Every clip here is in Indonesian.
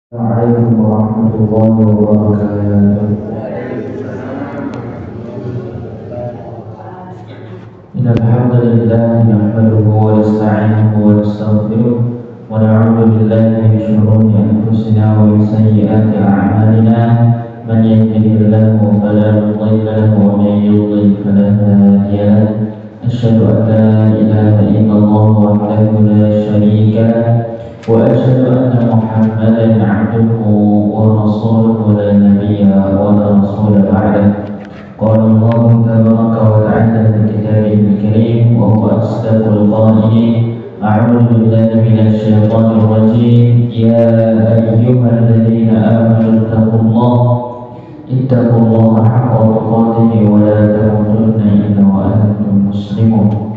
عليكم ورحمة الله وبركاته. إن الحمد لله نحمده ونستعينه ونستغفره ونعوذ بالله من شرور أنفسنا ومن سيئات أعمالنا من يهده الله فلا مضل له ومن يضلل فلا هادي له أشهد أن لا إله إلا الله وحده لا شريك له وأشهد أن محمدا عبده ورسوله لا نبي ولا رسول بعده. قال الله تبارك وتعالى في كتابه الكريم وهو أصدق القائلين: أعوذ بالله من الشيطان الرجيم. يا أيها الذين آمنوا اتقوا الله حق تقاته ولا تموتن إلا وأنتم مسلمون.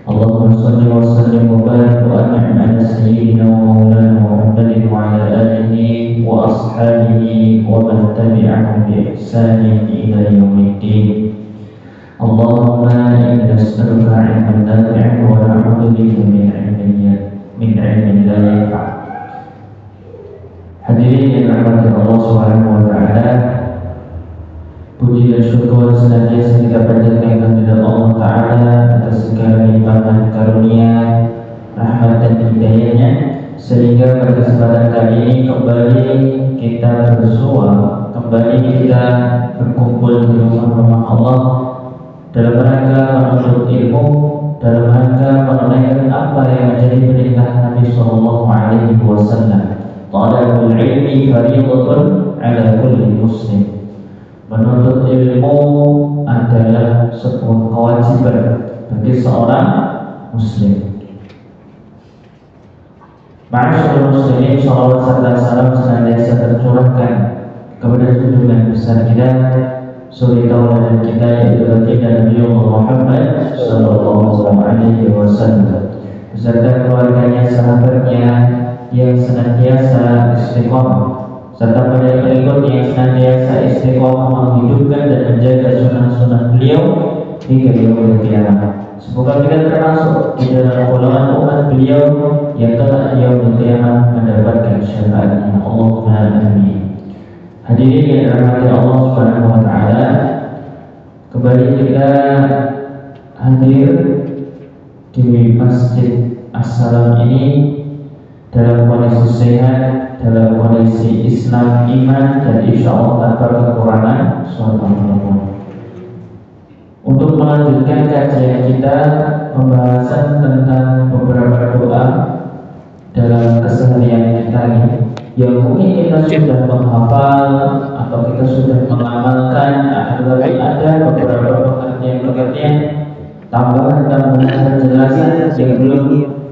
اللهم صل وسلم وبارك وأنعم على سيدنا ومولانا محمد وعلى آله وأصحابه ومن تبعهم بإحسان إلى يوم الدين. اللهم إنا نسألك علما نافعا ونعوذ بك من علم لا ينفع. Hadirin yang dirahmati Allah Subhanahu wa taala, puji dan syukur senantiasa kita panjatkan kepada Allah Ta'ala atas segala limpahan karunia, rahmat dan hidayahnya, sehingga pada kesempatan kali ini kembali kita bersua, kembali kita berkumpul di rumah Allah dalam rangka menuntut ilmu, dalam rangka menunaikan apa yang menjadi perintah Nabi Sallallahu Alaihi Wasallam. Talabul ilmi fardhatun ala kulli muslim. Menuntut ilmu adalah sebuah kewajiban bagi seorang muslim. Ma'asyiral muslimin, shalawat serta salam senantiasa tercurahkan kepada junjungan besar kita, suri tauladan kita, yaitu baginda Nabi Muhammad sallallahu alaihi wasallam, beserta keluarganya, sahabatnya yang senantiasa istiqomah, serta pada pengikut yang senantiasa istiqomah menghidupkan dan menjaga sunnah-sunnah beliau hingga yaumul qiyamah. Semoga kita termasuk di dalam golongan umat beliau yang kelak yaumul qiyamah mendapatkan syafaatnya. Allahumma amin. Hadirin yang dirahmati Allah Subhanahu wa taala, kembali kita hadir di Masjid As-Salam ini dalam kondisi sehat, dalam kondisi Islam, iman, dan insya Allah tanpa kekurangan suatu apapun. Untuk melanjutkan kajian kita, pembahasan tentang beberapa doa dalam keseharian kita ini, yang mungkin kita sudah menghafal atau kita sudah mengamalkan, tetapi ada beberapa pengertian-pengertian tambahan penjelasan yang belum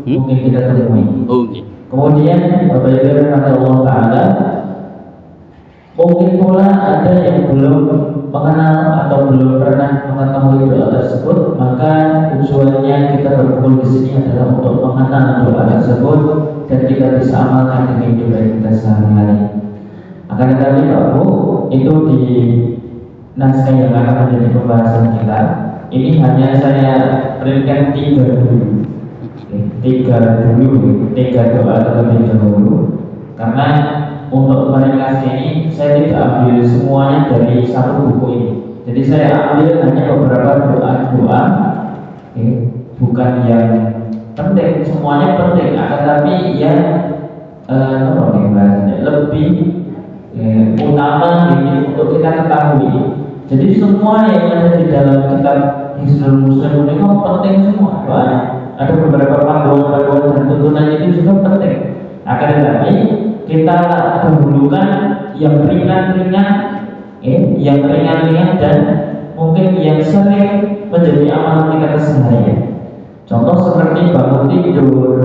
mungkin kita temui. Kemudian Bapak Ibu kata Allah Ta'ala, mungkin pula ada yang belum mengenal atau belum pernah mengetahui doa tersebut, maka tujuannya kita berkumpul di sini adalah untuk mengenal doa tersebut dan kita bisa amalkan di kehidupan kita sehari-hari. Akan tetapi Pak Bu, itu di naskah yang akan menjadi pembahasan kita ini hanya saya berikan tiga doa terlebih dahulu, karena untuk meringkas ini saya tidak ambil semuanya dari satu buku ini. Jadi saya ambil hanya beberapa doa-doa, bukan yang penting, semuanya penting, akan tapi yang lebih utama ini untuk kita ketahui. Jadi semua yang ada di dalam kitab Hisnul Muslim ini penting semua. Ada beberapa panduan-panduan dan tuntunan itu juga penting. Akan tetapi kita dahulukan yang ringan-ringan, yang ringan-ringan dan mungkin yang sering menjadi amalan kita keseharian. Contoh seperti bangun tidur,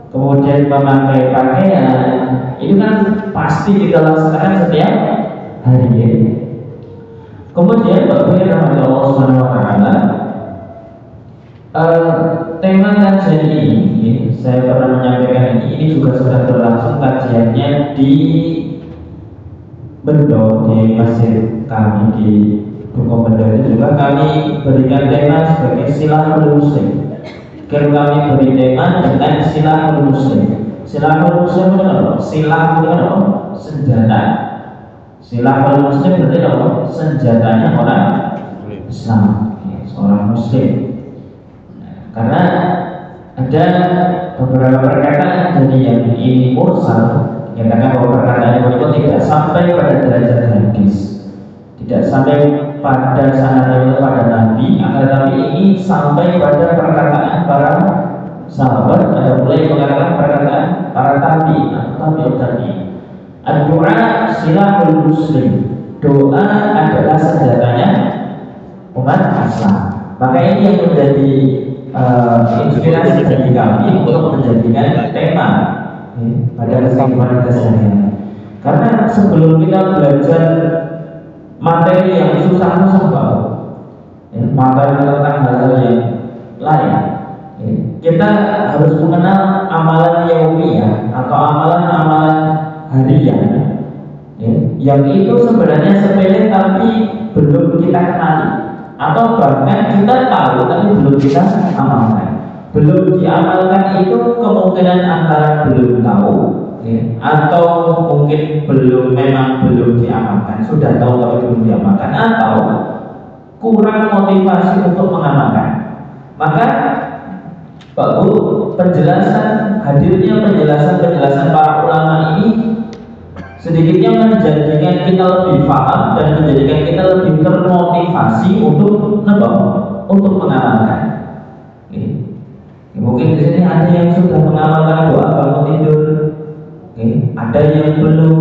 kemudian memakai pakaian, itu kan pasti kita laksanakan setiap hari. Kemudian Bapak Allah Subhanahu wa taala, tema kajian ini saya pernah menyampaikan ini juga sudah berlangsung kajiannya di Bendo, di masjid kami di Dukuh Bendo itu juga kami berikan tema sebagai Silahul Muslim. Kami beri tema dengan Silahul Muslim. Silahul muslim itu apa? Silah itu apa? Senjata. Silahul muslim berarti apa? Senjatanya orang Islam, seorang muslim. Karena ada beberapa perkataan dari yang ini mursal, menyatakan bahwa perkataan itu tidak sampai pada derajat hadis, tidak sampai pada sanad pada Nabi, akan tetapi ini sampai pada perkataan para sahabat. Ada mulai mengatakan perkataan para tabi atau tabi'ut tabi'in. Doa silahul muslim, doa adalah senjatanya umat Islam. Maka ini yang menjadi inspirasi bagi kami untuk menjadikan tema pada kesempatan kita sehari-hari. Karena sebelum kita belajar materi yang susah-susah banget, materi tentang hal-hal yang lain, kita harus mengenal amalan yaumiyah atau amalan-amalan harian, yang itu sebenarnya sepele tapi belum kita kenali, atau bahkan kita tahu tapi belum kita amalkan. Belum diamalkan itu kemungkinan antara belum tahu, atau mungkin memang belum diamalkan, sudah tahu tapi belum diamalkan, atau kurang motivasi untuk mengamalkan. Maka Pak Bu, hadirnya penjelasan para ulama ini sedikitnya menjadikan kita lebih paham dan menjadikan kita lebih termotivasi untuk mengamalkan. Mungkin di sini ada yang sudah mengamalkan doa bangun tidur, ada yang belum,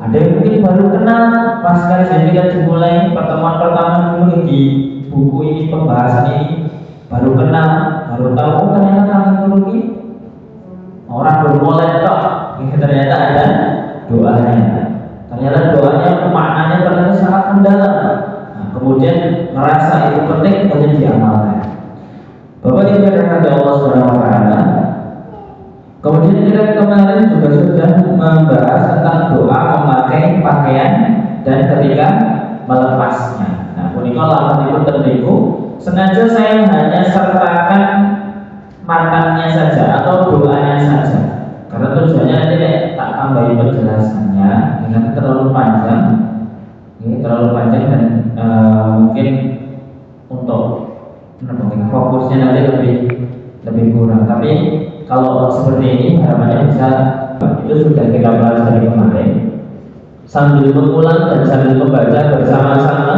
ada yang mungkin baru kenal pas kajian kita dimulai pertemuan pertama dulu di buku ini, pembahasan ini, baru kenal, baru tahu ternyata kami ini orang baru mulai ternyata ada doanya. Ternyata doanya maknanya ternyata sangat mendalam. Nah, kemudian merasa itu penting untuk diamalkan. Bapak Ibu yang Allah Subhanahu wa taala. Kemudian kita kemarin juga sudah membahas tentang doa memakai pakaian dan ketika melepasnya. Nah, punika lawan itu tertentu sengaja saya hanya sertakan matanya saja atau doanya saja. Karena tujuannya nanti tak tambahi penjelasannya dengan terlalu panjang, dan mungkin untuk fokusnya nanti lebih kurang. Tapi kalau seperti ini harapannya bisa itu sudah kita bahas dari kemarin. Sambil mengulang dan sambil membaca bersama-sama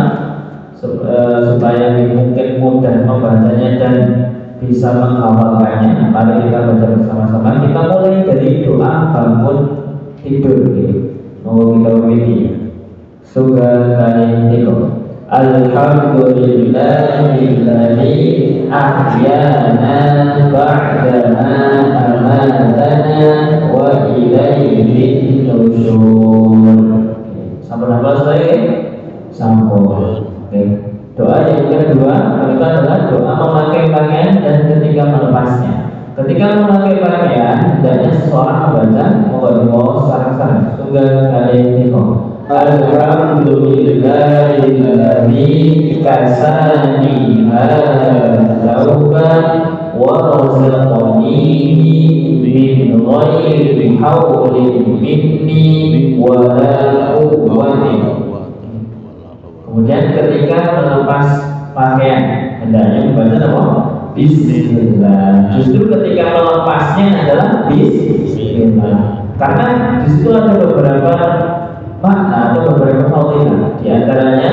supaya mungkin mudah membacanya dan bisa menghafalkannya. Mari kita baca bersama-sama. Kita mulai dari doa bangun tidur. Mau kita memilih surga kali tiga. Alhamdulillahilladzi ahyana ba'dama amatana wa ilaihi nusyur. Sampai selesai? Sampai. Doa yang kedua itu adalah doa memakai pakaian dan ketika melepasnya. Ketika memakai pakaian, hendaknya seseorang membaca mohon sarang-sarang surga kali tiga. Alhamdulillahilladzi kasani hadzauban wa razaqani min ghairi haulin minni wa la quwwata. Kemudian ketika melepas pakaian hendaknya membaca apa? Bismillah. Justru ketika melepasnya adalah Bismillah. Karena di situ ada beberapa makna atau beberapa fadilah. Di antaranya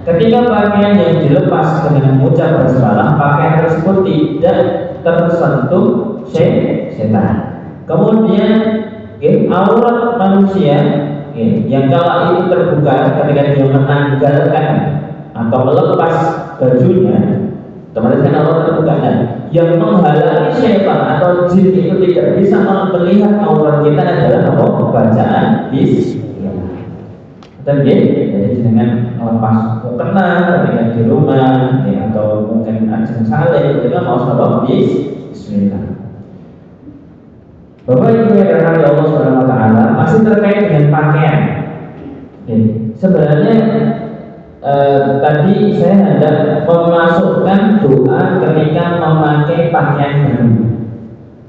ketika pakaian yang dilepas dengan mengucap basmalah, pakaian tersebut tidak tersentuh setan. Kemudian aurat manusia yang kalau itu terbuka ketika dia menanggalkan atau melepas bajunya, otomatis kan aurat terbuka. Yang menghalangi syaitan atau jin itu tidak bisa melihat aurat kita adalah bacaan Bismillah. Jadi dengan melepas mukena ketika di rumah atau mungkin ajeng saleh, kita mau sholat Bismillah. Bapak Ibu yang dirahmati Allah Subhanahu wa taala, masih terkait dengan pakaian. Sebenarnya tadi saya hendak memasukkan doa ketika memakai pakaian baru.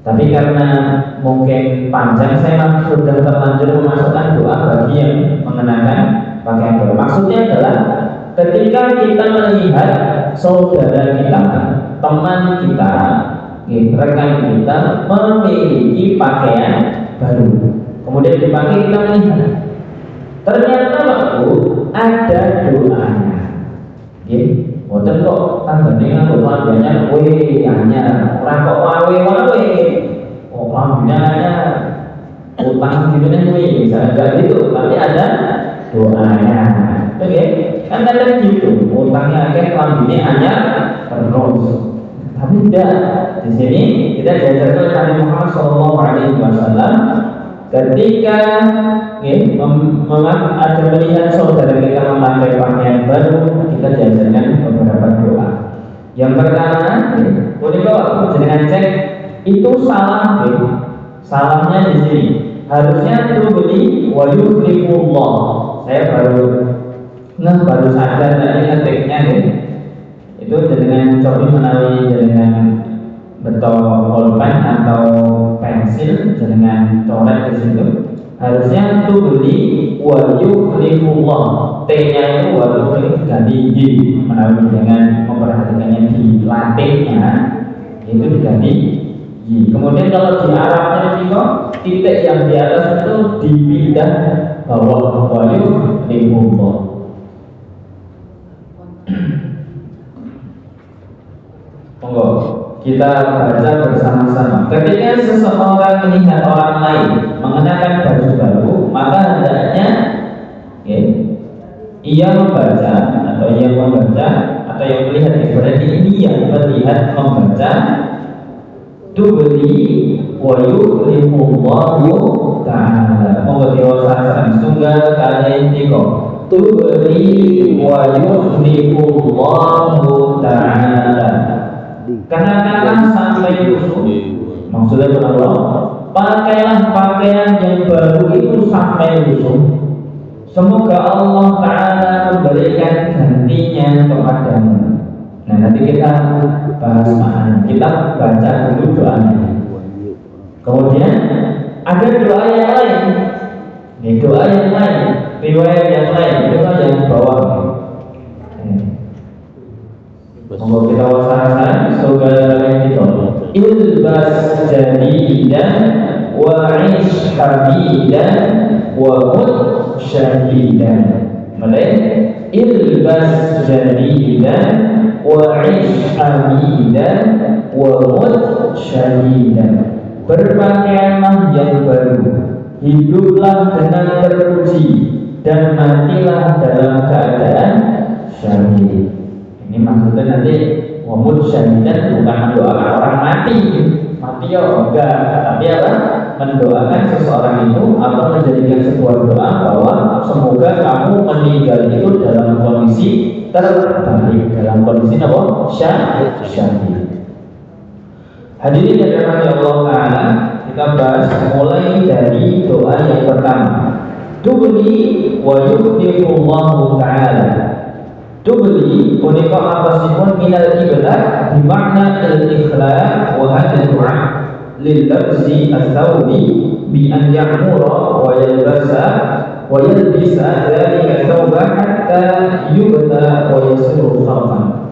Tapi karena mungkin panjang, saya sudah terlanjur memasukkan doa bagi yang mengenakan pakaian baru. Maksudnya adalah ketika kita melihat saudara kita, teman kita, rekan kita memiliki pakaian baru, kemudian dipakai, kita melihat ternyata waktu ada doanya. Boten kok tanggane nganggo klambinya kowe anyar, ora kok wawe-wawe. Oh, klambinya utang gimana kowe, misalnya gitu, tapi ada doanya. Oke, kan kadang gitu, utangnya akeh klambine anyar terus. Tapi tidak, di sini kita diajarkan oleh Nabi Muhammad SAW ketika ada melihat saudara kita memakai pakaian baru, kita diajarkan beberapa doa. Yang pertama, kalau jangan cek itu salah, salahnya di sini. Harusnya itu beli wa yuflihullah. Saya baru sadar tadi ngetiknya itu dengan coba menawi dengan betul pulpen atau pensil dengan coret di situ. Harusnya itu beli wa yuflihullah. T-nya itu wa yuflih diganti Y, menawi dengan memperhatikannya di latinnya itu diganti Y. Kemudian kalau di Arabnya itu titik yang di atas itu dipindah bawah wa yuflihullah. Monggo kita baca bersama-sama. Ketika seseorang melihat orang lain mengenakan baju baru, maka hendaknya ia membaca atau yang melihat, berarti ini yang melihat membaca tubli wa yuflihullahu ta'ala. Monggo diwasakan setunggal kali tiga tubli wa yuflihullahu ta'ala. Katakanlah sampai lusuh, maksudnya Allah, pakailah pakaian yang baru itu sampai lusuh. Semoga Allah Ta'ala memberikan gantinya kepadamu. Nah, nanti kita bahas makna. Kita baca dulu doanya. Kemudian ada doa yang lain. Doa yang lain, riwayat yang lain, doa yang bawah. Monggo kita wasarakan surga yang itu. Ilbas jadidan wa ish hamidan wa mut syahidan. Mulai ilbas jadidan wa ish hamidan wa mut syahidan. Berpakaianlah yang baru, hiduplah dengan terpuji, dan matilah dalam keadaan syahid. Ini maksudnya nanti wamud syahidan bukan mendoakan orang mati ya enggak, tapi apa? Mendoakan seseorang itu atau menjadikan sebuah doa bahwa semoga kamu meninggal itu dalam kondisi terbaik, dalam kondisi apa? Syahid. Hadirin yang dirahmati Allah Ta'ala, kita bahas mulai dari doa yang pertama. Tubli wa yuflihullahu ta'ala. Tubli punika atasipun minal kiblat bimakna al-ikhlas wa hadha du'a lil labsi as-thawbi bi an ya'mura wa yalbasa dhalika thawba hatta yubda wa yasiru khalqan.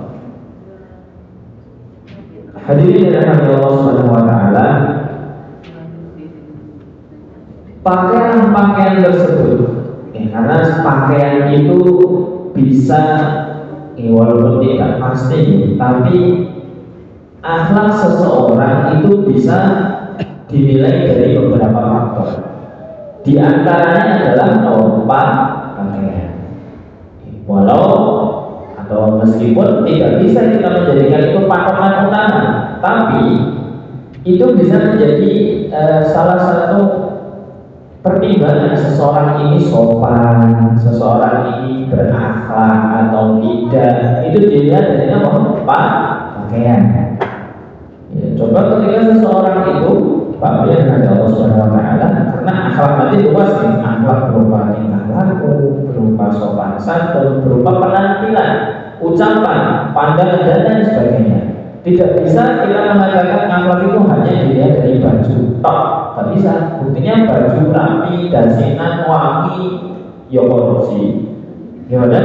Hadirin yang dirahmati Allah Subhanahu wa taala, pakaian tersebut karena pakaian itu bisa walaupun tidak pasti, tapi akhlak seseorang itu bisa dinilai dari beberapa faktor. Di antaranya adalah pakaian. Walau atau meskipun tidak bisa kita menjadikan itu patokan utama, tapi itu bisa menjadi salah satu pertimbangan seseorang ini sopan, seseorang ini berakhlak atau tidak. Itu dilihat dari apa? Pakaian. Ya, coba ketika seseorang itu pakaian ada Allah Subhanahu wa taala, karena akhlak nanti luas nih. Akhlak berupa tingkah laku, berupa sopan santun, berupa penampilan, ucapan, pandangan dan lain sebagainya. Tidak bisa kita mengatakan akhlak itu hanya dilihat dari baju tok, tak bisa. Buktinya baju rapi, dasinan, wangi, ya korupsi. Gimana?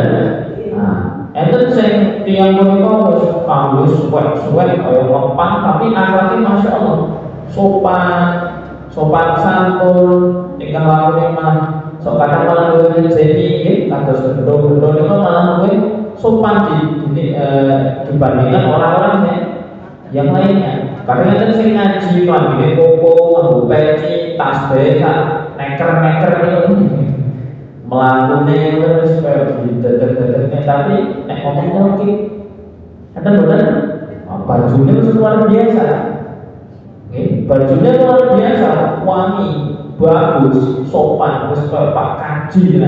Nah, itu sing tiang menika wis kanggo suwek-suwek kaya ngepang, tapi akhlaknya masya Allah sopan santun, ingkang lakune mah sok kadang malah luwih jeni nggih, kados gendho-gendho niku malah luwih sopan dibandingkan orang-orang yang lainnya. Kadang itu sing ngaji lambene koko, nganggo peci, tasbih, neker-neker itu melakukannya terus kayak dedek-dedeknya, tapi ngomongnya oke. Ada benar, bajunya luar biasa, bajunya luar biasa, wangi, bagus, sopan, terus kayak Pak Kaji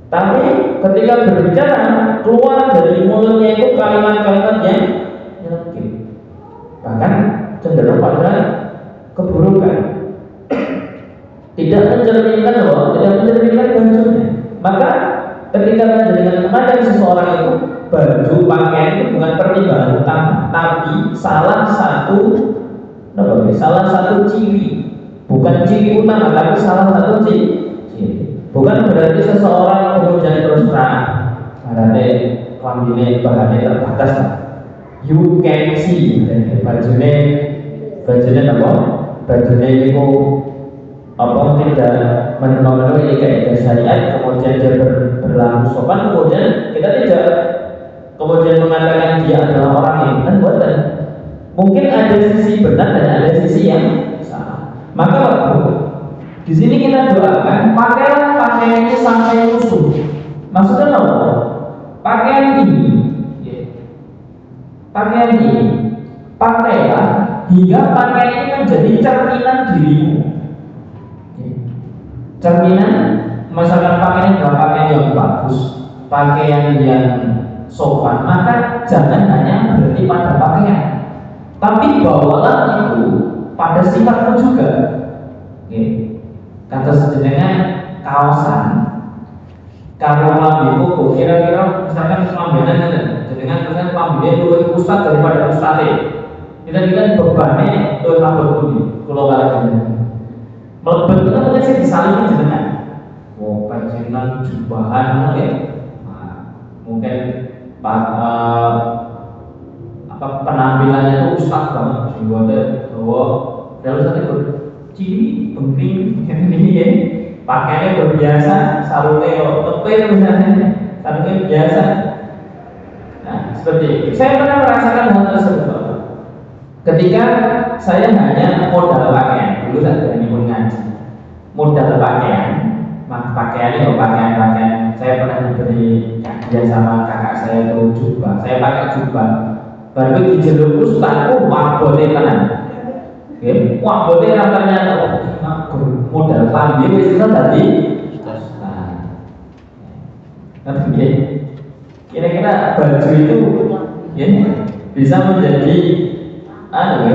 Tapi ketika berbicara keluar dari mulutnya itu kalimat-kalimat yang nyelekit, bahkan cenderung pada keburukan. Tidak mencerminkan bajunya. Maka ketika mencerminkan kepada seseorang itu, baju pakaian itu bukan pertimbangan utama, tapi salah satu ciri, bukan ciri utama, tapi salah satu ciri. Bukan berarti seseorang kemudian terus terang, berarti kambingnya bahannya terbatas. You can see bajunya apa? Bajunya itu tidak memenuhi kaidah syariat, kemudian dia berlaku sopan, kemudian kita tidak kemudian mengatakan dia adalah orang yang benar, buatan. Mungkin ada sisi benar dan ada sisi yang salah. Maka di sini kita doakan, pakailah pakaian ini sampai kusut. Maksudnya apa? Pakaian ini, pakailah hingga pakaian ini menjadi cerminan dirimu. Cerminan, misalkan pakaian adalah pakaian yang bagus, pakaian yang sopan, maka jangan hanya berhenti pada pakaian, tapi bawalah itu pada sifatmu juga. Kata sejenengnya kaosan, kalau lambiku kira-kira misalkan lambenan dengan misalkan lambinya lebih ustad daripada ustadnya, kita bebannya itu rambut budi kalau nggak melebet itu mungkin saya disalimi jenengan. Pensiunan jubahan mungkin penampilannya itu ustaz banget, jenggote bawa dalam satu ciri penting ini ya, pakaiannya berbiasa, sarungnya tepil misalnya, sarungnya biasa. Nah seperti itu. Saya pernah merasakan hal tersebut ketika saya hanya modal pakaian. Dulu saya ini pun ngaji modal pakaian, pakaiannya pakaian. Saya pernah diberi kajian sama kakak saya itu jubah. Saya pakai jubah, baru dijeluk ustaz, wabote tenan. Wabote ternyata modal klambi wis iso dadi ustaz. Nanti kira-kira baju itu bisa menjadi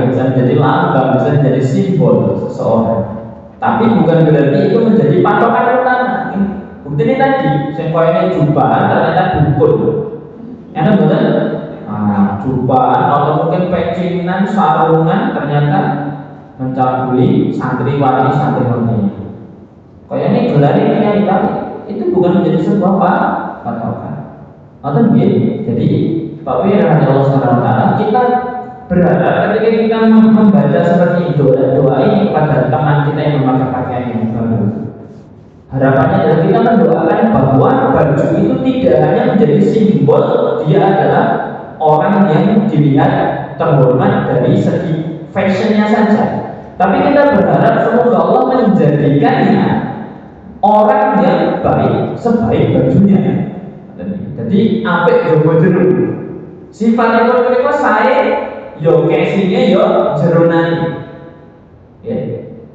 bisa menjadi lambang, bisa menjadi simbol seseorang. Tapi bukan berarti itu menjadi patokan utama. Bukti ini tadi, saya jubahan ternyata bungkul. Enak betul? Jubahan atau mungkin pecinan, sarungan ternyata mencabuli santriwati. Kayak ini gelar ini itu bukan menjadi sebuah patokan. Atau jadi Pak Wira Allah SWT, kita berharap ketika kita membaca seperti doa ini pada teman kita yang memakai pakaian yang baru, harapannya adalah kita mendoakan bahwa baju itu tidak hanya menjadi simbol dia adalah orang yang dilihat terhormat dari segi fashionnya saja, tapi kita berharap semoga Allah menjadikannya orang yang baik sebaik bajunya. Jadi apik jowo jero sifatnya mereka saya yo casingnya yo jerunani,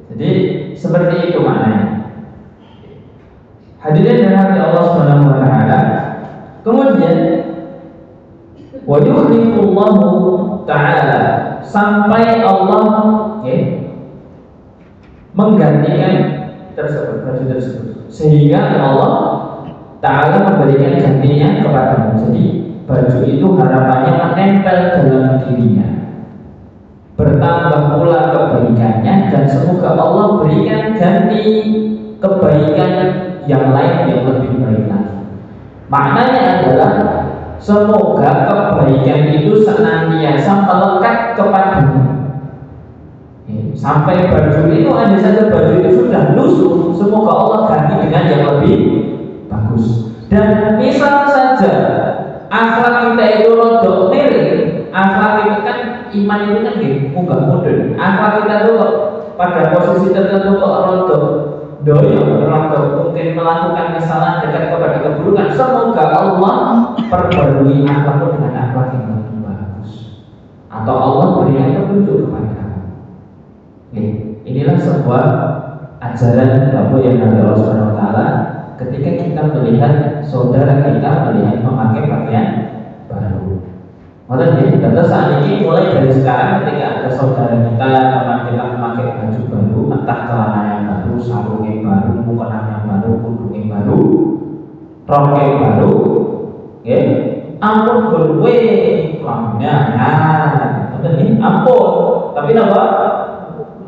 jadi seperti itu maknanya. Hadirin dan hati Allah Subhanahu wa taala. Kemudian wa yuhlikullahu taala, sampai Allah menggantikan baju tersebut, sehingga Allah taala memberikan gantinya kepadamu. Jadi baju itu harapannya menempel dalam dirinya, bertambah pula kebaikannya, dan semoga Allah berikan ganti kebaikan yang lain yang lebih baik lagi. Maknanya adalah semoga kebaikan itu senantiasa melekat kepadamu. Sampai baju itu, andai saja baju itu sudah lusuh, semoga Allah ganti dengan yang lebih bagus. Dan misal saja akhlak kita itu rodok miring, akhlak kita kan, iman itu kan munggah mundur. Akhlak kita itu pada posisi tertentu kok rodok doyong, rodok mungkin melakukan kesalahan dekat kepada keburukan, semoga Allah perbarui akhlakmu dengan akhlak yang lebih bagus, atau Allah berikan petunjuk kepada kamu. Inilah sebuah ajaran Bapak yang Nabi Allah SWT ketika kita melihat saudara kita memakai pakaian baru. Makanya kita saat ini mulai dari sekarang ketika ada saudara kita, teman kita memakai baju baru, entah celana yang baru, sarung yang baru, mukena yang baru, kudung yang baru, rok yang baru, ampun gue, kelamnya, ampun, tapi apa?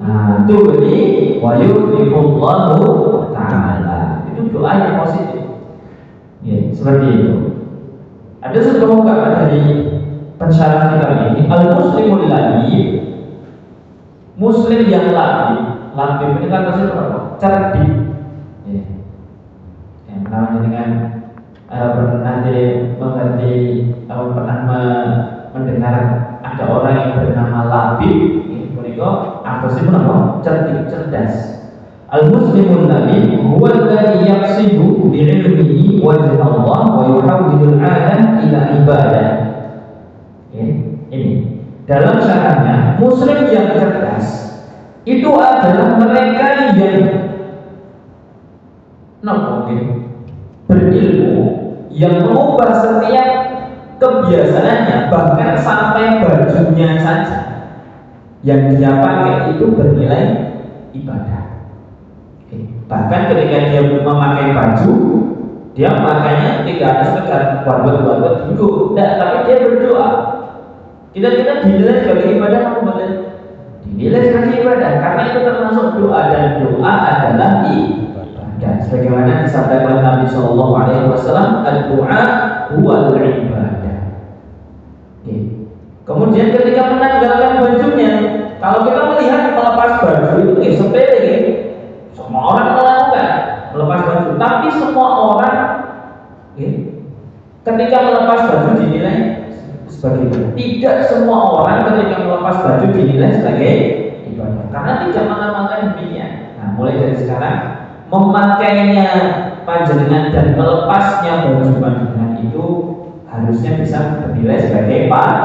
Nah, itu berarti wa yuhibullahu ta'ala. Itu doa yang positif. Ya, seperti itu. Ada sebuah ungkapan dari pensyarah kitab ini, al-muslimul labib, muslim yang labib ini kan maksudnya apa? Cerdik. Ya. Yang namanya dengan nanti mengerti atau pernah mendengar ada orang yang bernama labib. Apa sih nama? Cerdik, cerdas. Al-muslimun nabi huwa alladhi yaqsidu bi'ilmihi wajh Allah wa yuhawwilul 'alam ila ibadah. Ini dalam syarahnya, muslim yang cerdas itu adalah mereka yang berilmu, yang mengubah setiap kebiasaannya, bahkan sampai bajunya saja yang dia pakai itu bernilai ibadah. Bahkan ketika dia memakai baju, dia makanya tidak sekedar buat duduk, tapi dia berdoa. Kita dinilai sebagai ibadah, dinilai sebagai ibadah, karena itu termasuk doa, dan doa adalah ibadah. Sebagaimana disampaikan Nabi Shallallahu Alaihi Wasallam, doa huwal ibadah. Kemudian ketika menanggalkan bajunya, kalau kita melihat melepas baju itu sepele, semua orang melakukan melepas baju, tapi semua orang ketika melepas baju dinilai sebagai ibadah. Tidak semua orang ketika melepas baju dinilai sebagai ibadah, karena tidak mengamalkan demikian. Nah, mulai dari sekarang memakainya panjenengan dan melepasnya baju panjenengan itu harusnya bisa bernilai sebagai pahala.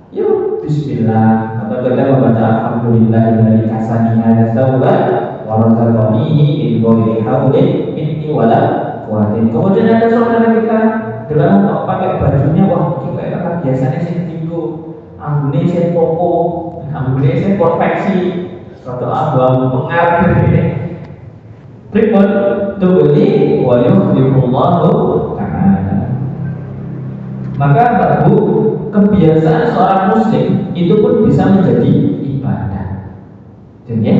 Yuk, bismillah. Atau kita membaca alhamdulillah dari kasani hadza sauban wa razaqanihi min ghairi haulin minni wala quwwatin. Kemudian ada saudara kita dalam pakai bajunya, wah iki kayak biasanya sing tinggo, ambune sing popo, ambune sing konveksi, atau abu-abu pengar. Pripun tubuli wa yuhibullahu ta'ala. Maka Bapak, kebiasaan seorang muslim itu pun bisa menjadi ibadah. Jadi,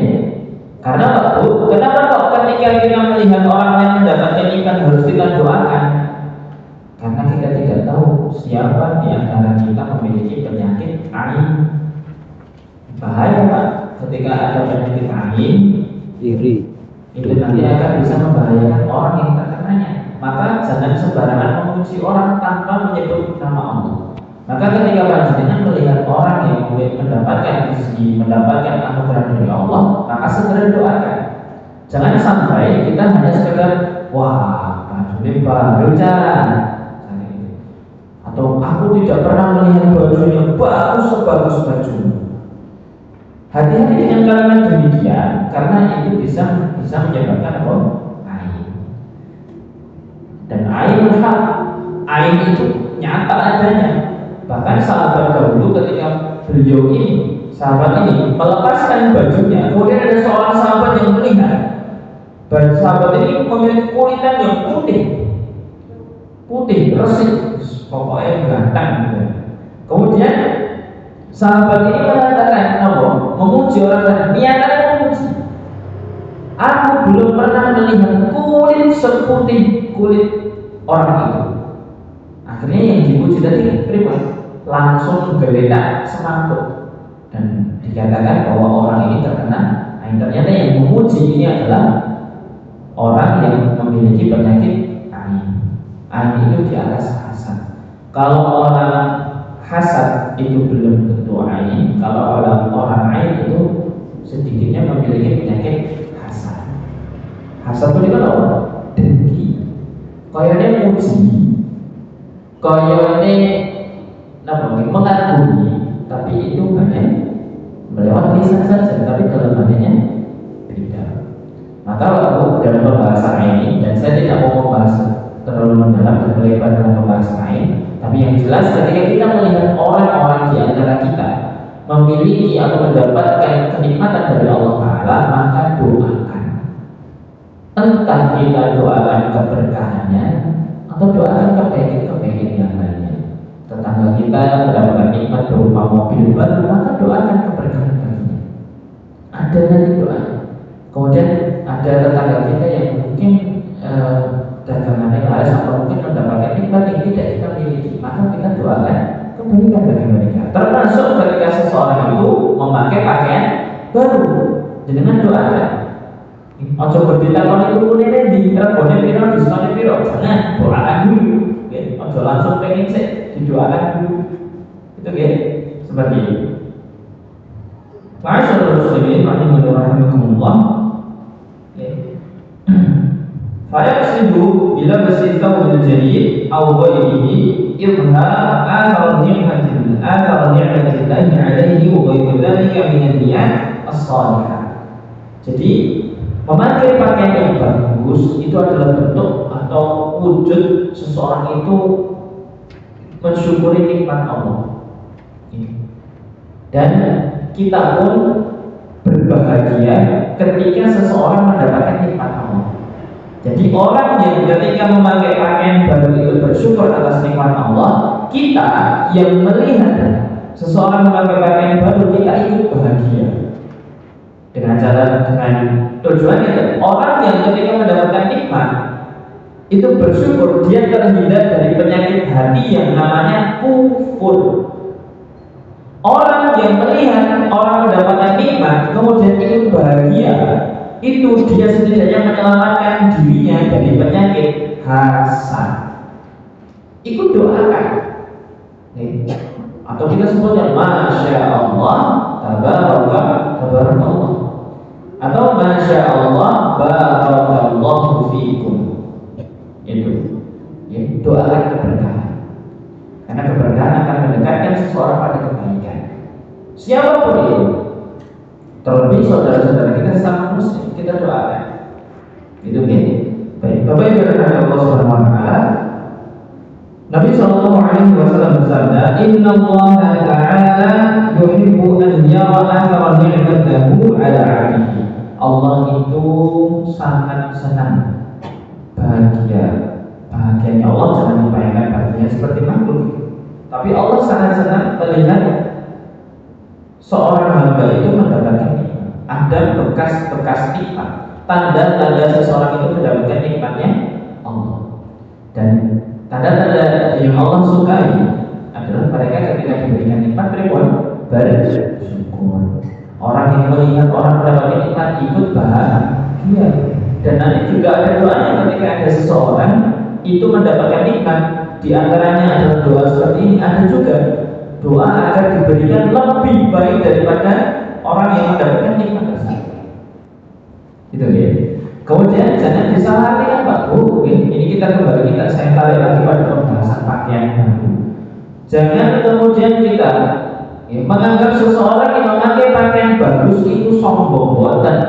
karena Bapak, kenapa kok ketika kita melihat orang yang mendapatkan iman harus kita doakan? Karena kita tidak tahu siapa di antara kita memiliki penyakit ain. Bahaya Pak, ketika ada penyakit ain, iri, itu nanti akan bisa membahayakan orang yang terkenanya. Maka jangan sembarangan memuji orang tanpa menyebut nama Allah. Maka ketika panjenengan melihat orang yang mendapatkan rezeki, mendapatkan anugerah dari Allah, maka segera doakan. Jangan sampai kita hanya sekedar wah bajunya baru jalan, atau aku tidak pernah melihat bajunya bagus sebagus baju. Hati-hati dengan kalimat demikian, karena itu bisa menyebabkan apa? Dan ain itu nyata adanya. Bahkan sahabat dahulu ketika beliau ini, sahabat ini melepaskan bajunya, kemudian ada seorang sahabat yang melihat sahabat ini memiliki kulitan yang putih. putih, resik, pokoknya ganteng gitu. Kemudian sahabat ini mengatakan apa? Memuji orang lain, niatnya memuji. Aku belum pernah melihat kulit seputih kulit orang itu. Akhirnya yang dipuji tadi langsung geletak semangkuk dan dikatakan bahwa orang ini terkena. Nah, ternyata yang memuji ini adalah orang yang memiliki penyakit ain. Ain itu di atas hasad. Kalau orang hasad itu belum tentu ain. Kalau orang ain itu sedikitnya memiliki penyakit hasad. Hasad itu kan apa? Dengki. Kayaknya muji, kayaknya mengagumi, tapi itu hanya melewati lisan saja, tapi dalam hatinya beda. Maka waktu dalam pembahasan ini, dan saya tidak mau membahas terlalu mendalam dan melebar dalam pembahasan ini, tapi yang jelas ketika kita melihat orang-orang di antara kita memiliki atau mendapatkan kenikmatan dari Allah Ta'ala, maka doakan. Entah kita doakan keberkahannya atau doakan kebaikan yang lainnya. Tetangga kita mendapatkan nikmat berupa mobil baru, maka doakan keberkahan baginya. Ada nanti doa. Kemudian ada tetangga kita yang mungkin dagangannya laris atau mungkin mendapatkan nikmat yang tidak kita miliki, maka kita doakan kebaikan bagi mereka. Termasuk ketika seseorang itu memakai pakaian baru, dengan doakan. Ojo berdita kalau itu punya di rebone piro diskon piro, jangan doakan dulu. Ojo langsung pengen sih, didoakan dulu. Itu seperti itu. Ma'asyiral muslimin rahimakumullah. Fayaqsidu bila basitahu bil jadid aw ghairihi idhar athar ni'matin ni'matillahi 'alaihi wa ghairu dzalika min an-niyat as-salihah. Jadi memakai pakaian yang bagus itu adalah bentuk atau wujud seseorang itu mensyukuri nikmat Allah. Dan kita pun berbahagia ketika seseorang mendapatkan nikmat Allah. Jadi orang yang ketika memakai pakaian baru itu bersyukur atas nikmat Allah, kita yang melihat seseorang memakai pakaian baru, kita ikut bahagia. Dengan tujuannya orang yang ketika mendapatkan nikmat itu bersyukur, dia terhindar dari penyakit hati yang namanya kufur. Orang yang melihat orang mendapatkan nikmat kemudian ikut bahagia, itu dia setidaknya menyelamatkan dirinya dari penyakit hasad. Ikut doakan. Atau kita sebutnya Masya Allah, tabarakallah. Atau Masya Allah, barakallahu fiikum. Itu doakan keberkahan. Karena keberkahan akan mendekatkan seseorang pada kebaikan. Siapapun itu, terlebih saudara-saudara kita sesama muslim, kita doakan. Itu baik. Bapak Ibu dan Allah Subhanahu wa taala. Nabi sallallahu alaihi wasallam bersabda, "Inna Allah ta'ala yuhibbu an yara athara ni'matihi 'ala 'abdihi." Allah itu sangat senang, bahagianya Allah jangan dibayangkan bahagianya seperti makhluk. Tapi Allah sangat senang melihat seorang hamba itu mendapatkan nikmat. Ada bekas-bekas nikmat, tanda-tanda seseorang itu mendapatkan nikmatnya Allah. Dan tanda-tanda yang Allah sukai adalah mereka ketika diberikan nikmat bersyukur. Orang yang melihat orang mendapatkan nikmat ikut bahagia. Dan nanti juga ada doanya ketika ada seseorang itu mendapatkan nikmat. Di antaranya adalah doa seperti ini. Ada juga doa agar diberikan lebih baik daripada orang yang mendapatkan nikmat tersebut. Itu ya. Kemudian jangan disalahartikan Pak Bu. Ini kita kembali, saya tarik lagi pada pembahasan pakaian baru. Jangan kemudian kita menganggap seseorang yang memakai pakaian bagus itu sombong buatan.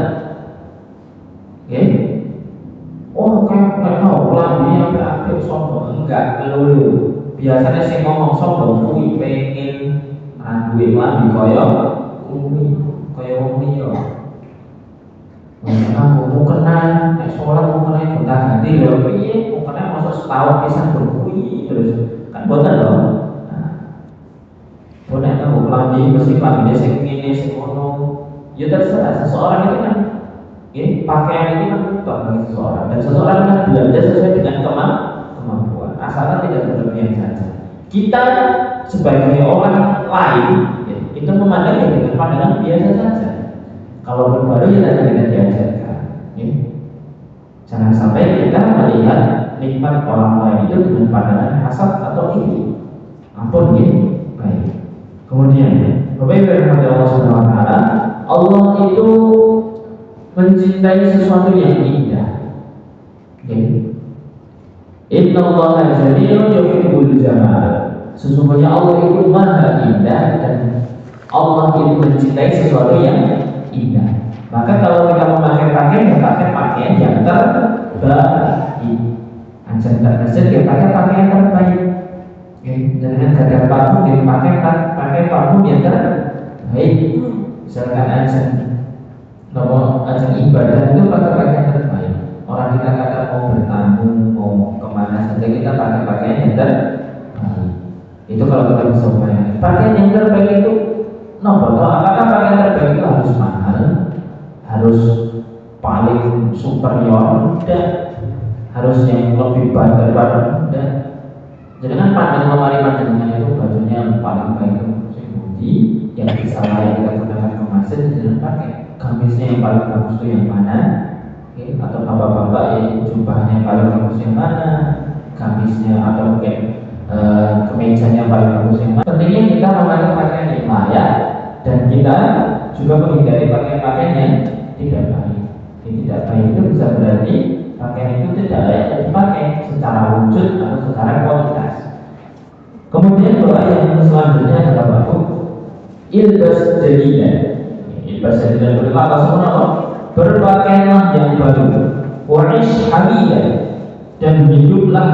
Oh kan tahu lambinya apa sombong, enggak lulu. Biasanya sih ngomong sombong kuwi pengen duwe lambi kaya wong liya. Aku mau kenal, sholat mau kenal gonta ganti lho piye, mau kenal masuk setahun pisan kuwi terus kan boten dong. Nah, boten tahu kelambi mesti kelambine sing ngene sing ngono. Ya terserah seseorang itu kan pakaian itu kan kebutuhan bagi seseorang dan seseorang kan belanja sesuai dengan kemampuan asalkan tidak berlebihan saja. Kita sebagai orang lain itu memandangnya dengan pandangan biasa saja. Kalau baru ya tidak diajarkan. Jangan sampai kita melihat nikmat orang lain itu dengan pandangan hasad atau iri. Ampun baik. Kemudian Bapak Ibu yang dirahmati Allah Subhanahu wa taala, Allah itu mencintai sesuatu yang indah. Inna Allaha jamilun yuhibbul jamal. Sesungguhnya Allah itu maha indah dan Allah itu mencintai sesuatu yang indah. Maka kalau kita memakai pakaian, ya pakai pakaian yang terbaik. Anjir termasuk ya pakai pakaian terbaik. Jangan ada parfum yang pakai parfum yang terbaik. Misalkan ajang ibadah itu pakai pakaian terbaik. Orang kita kadang mau bertamu, mau kemana saja kita pakai pakaian yang terbaik. Itu kalau kita bisa bayangkan. Pakaian yang terbaik itu apakah pakaian terbaik itu harus mahal, harus paling superior, dan harus yang lebih baik daripada mudah. Jangan pandang lemari pandangan itu bajunya yang paling baik itu yang bisa layak kita gunakan ke masjid, jangan pakai. Gamisnya yang paling bagus itu yang mana? Atau bapak-bapak yang jubahnya paling bagus yang mana? Gamisnya atau mungkin kemejanya paling bagus yang mana? Pentingnya kita memakai pakaian yang layak dan kita juga menghindari pakaian-pakaian yang tidak baik. Yang tidak baik itu bisa berarti pakaian itu tidak layak dipakai secara wujud atau secara kualitas. Kemudian doa yang selanjutnya adalah baku ilbas jadidan. Ilbas jadidan berkata semua berpakaianlah yang baru, wa'ish hamidan, dan hiduplah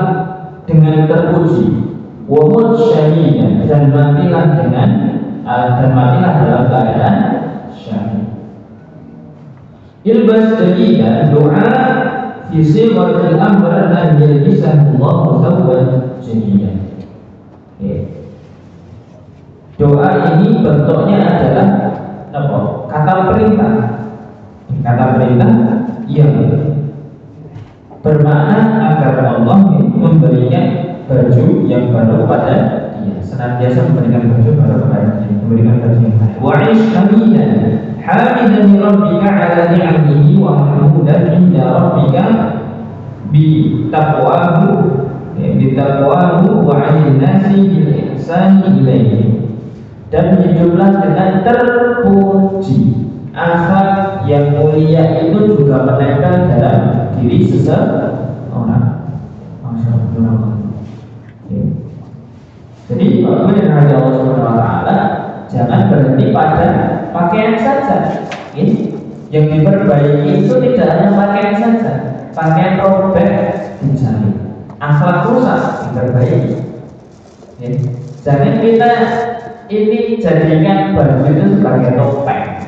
dengan terpuji, wamut syahidan, dan matilah dalam keadaan syahid. Ilbas jadidan doa visi wajil amr dan yalbisahullahu thawban jadidan. Doa ini bentuknya adalah kata perintah. Kata perintah yang bermakna agar Allah memberikan baju yang baru kepada dia, senantiasa memberikan baju baru kepada dia, memberikan baju yang baru. Wa'ish hamidan, hamidan li rabbika ala ni'amihi wa mahmudan inda rabbika bi taqwahu wa 'anil nasi bil ihsani ilaihi. Dan hiduplah dengan terpuji. Akhlak yang mulia itu juga menempel dalam diri seseorang. Masya Allah. Jadi kalau yang ada Allah Subhanahu wa taala, jangan berhenti pada pakaian saja. Yang diperbaiki itu tidak hanya pakaian saja. Pakaian robek dicari, akhlak rusak diperbaiki. Jangan kita ini jadikan baju itu sebagai topeng.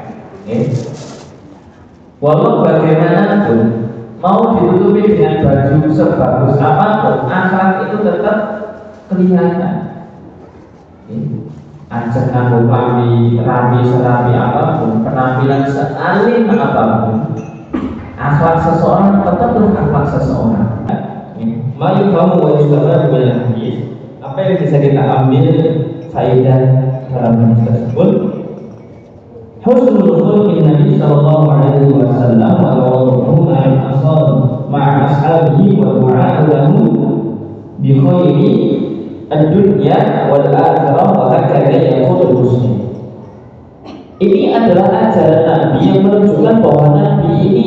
Walau bagaimanapun mau ditutupi dengan baju sebagus apapun, akhlak itu tetap kelihatan. Ajak nganggo klambi rapi serapi apapun, penampilan sealim apapun, akhlak seseorang tetaplah akhlak seseorang. Mayu kamu wajibkan dengan hadis. Apa yang bisa kita ambil faedah dalam hadis tersebut? Husnul khuluqin Nabi sallallahu alaihi wasallam wa tawadduhu ma'al ashab ma'a ashabihi wa du'a'u lahu bi khairi ad-dunya wal akhirah wa hakadha yaqulu muslim. Ini adalah ajaran Nabi yang menunjukkan bahwa Nabi ini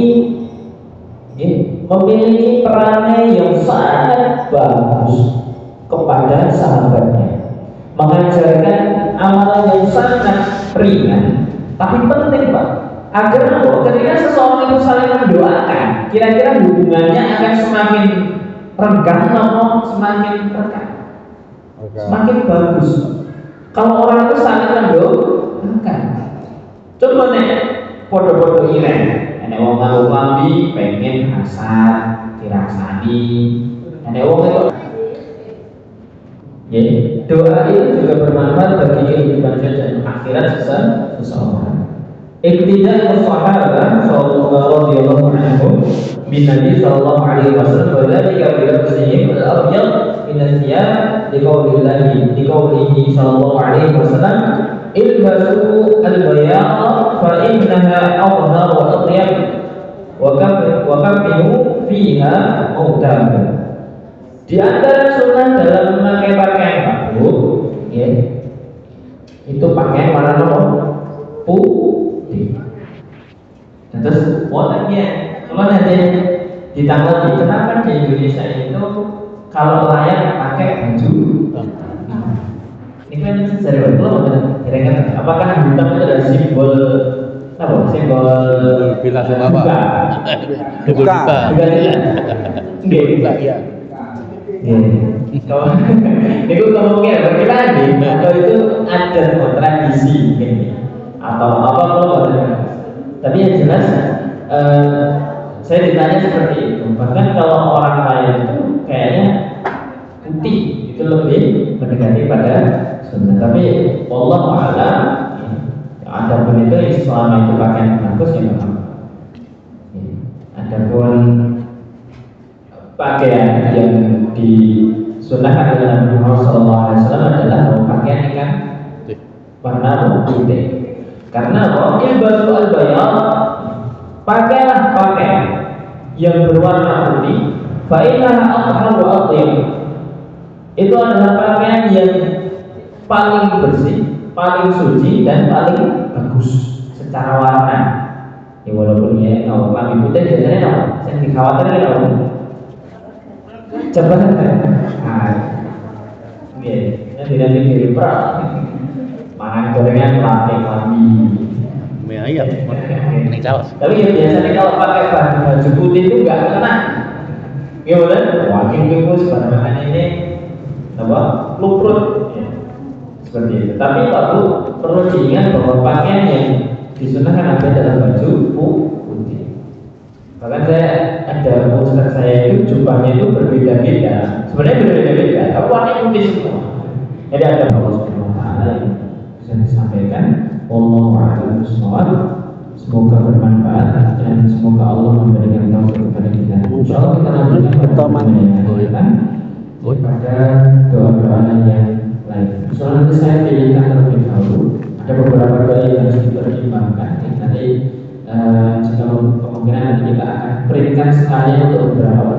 memiliki peran yang sangat bagus kepada sahabatnya, mengajarkan amalan yang sangat ringan tapi penting, Pak, agar ketika seseorang itu saling mendoakan, kira-kira hubungannya akan semakin renggang atau semakin rekat, semakin bagus. Kalau orang itu saling mendoakan, coba nih podo-podo iren, ada wong nganggo klambi pengen hasad dirasani, ada wong itu Ya, doa itu juga bermanfaat bagi kehidupan dan akhirat seseorang. Iktidal sahabat sallallahu anhum bin Nabi sallallahu alaihi wasallam wa dzalika bi lafzihim al-abyad min al-thiyab liqaulihi sallallahu alaihi wasallam ilbasu al-bayad fa innaha awhar wa atyab wa kafinu fiha mawtab. Di antara sunnah dalam memakai pakaian baru, ya, itu pakaian warna putih. Terus warnanya, kalau nanti ditanggapi kenapa di Indonesia itu kalau layak pakai baju, ini kan sejarah belum kira-kira apakah hitam itu adalah simbol apa? Simbol bila apa? Buka. Enggak. Iya. Kalau itu kemungkinan berkali atau itu ada tradisi atau apa kalau tapi yang jelas saya ditanya seperti itu. Bahkan kalau orang lain itu kayaknya putih itu lebih mendekati pada sunnah. Tapi Allah a'lam, ada pun itu Islam itu pakaian bagus ya memang. Adapun pakaian yang disunahkan oleh Nabi Muhammad SAW adalah pakaian yang warna putih. Karena apa? Ilbasu al-bayad, pakailah pakaian yang berwarna putih. Fa innaha athhar wa atyab. Itu adalah pakaian yang paling bersih, paling suci dan paling bagus secara warna. Ya walaupun ya kalau kami putih biasanya apa? Saya dikhawatirkan apa? Coba nanti kirim makan gorengan latih lagi Mie ayam, ini kaos. tapi ya biasanya kalau pakai baju putih itu nggak kena gimana? Wakil bungkus pada makan ini apa? Luprut ya. Seperti itu. Tapi perlu diingat bahwa pakaian yang disunahkan ada dalam baju putih. Bahkan saya ada ustaz saya itu jubahnya itu berbeda-beda. Sebenarnya berbeda-beda, tapi warnanya putih semua. Jadi ada Allah Subhanahu wa taala yang bisa disampaikan. Wallahu a'lam bishawab. Semoga bermanfaat dan semoga Allah memberikan taufik kepada kita. Insyaallah kita lanjutkan pada doa-doa yang lain. Soalnya saya pilihkan terlebih dahulu. Ada beberapa doa yang harus dipertimbangkan. Nanti jika kemungkinan nanti kita akan printkan sekalian untuk beberapa